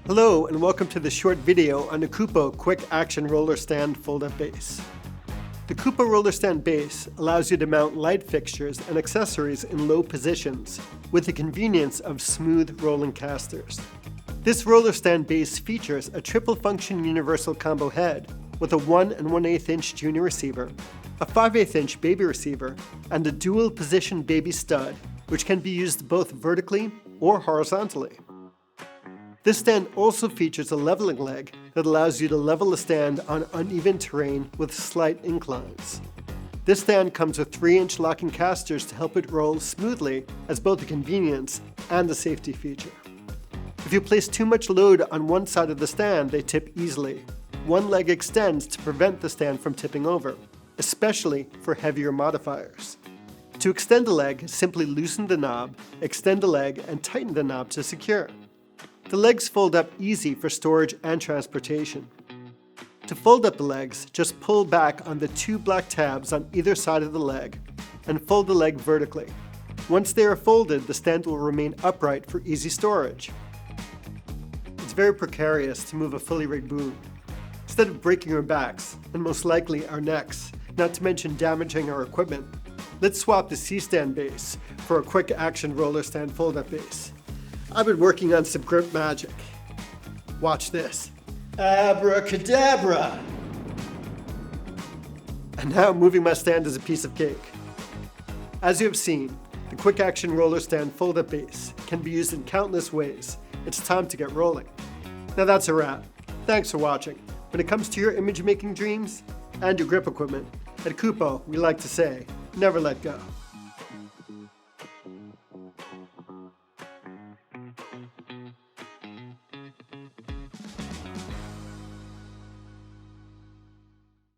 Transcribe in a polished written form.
Hello and welcome to this short video on the Kupo Quick Action Roller Stand Fold-Up Base. The Kupo Roller Stand Base allows you to mount light fixtures and accessories in low positions with the convenience of smooth rolling casters. This roller stand base features a triple function universal combo head with a 1 1/8 inch junior receiver, a 5/8 inch baby receiver, and a dual position baby stud which can be used both vertically or horizontally. This stand also features a leveling leg that allows you to level the stand on uneven terrain with slight inclines. This stand comes with 3-inch locking casters to help it roll smoothly as both a convenience and a safety feature. If you place too much load on one side of the stand, they tip easily. One leg extends to prevent the stand from tipping over, especially for heavier modifiers. To extend the leg, simply loosen the knob, extend the leg, and tighten the knob to secure. The legs fold up easy for storage and transportation. To fold up the legs, just pull back on the 2 black tabs on either side of the leg and fold the leg vertically. Once they are folded, the stand will remain upright for easy storage. It's very precarious to move a fully rigged boom. Instead of breaking our backs, and most likely our necks, not to mention damaging our equipment, let's swap the C-stand base for a quick action roller stand fold-up base. I've been working on some grip magic. Watch this. Abracadabra! And now moving my stand is a piece of cake. As you have seen, the quick action roller stand fold-up base can be used in countless ways. It's time to get rolling. Now that's a wrap. Thanks for watching. When it comes to your image making dreams and your grip equipment, at Kupo we like to say, never let go.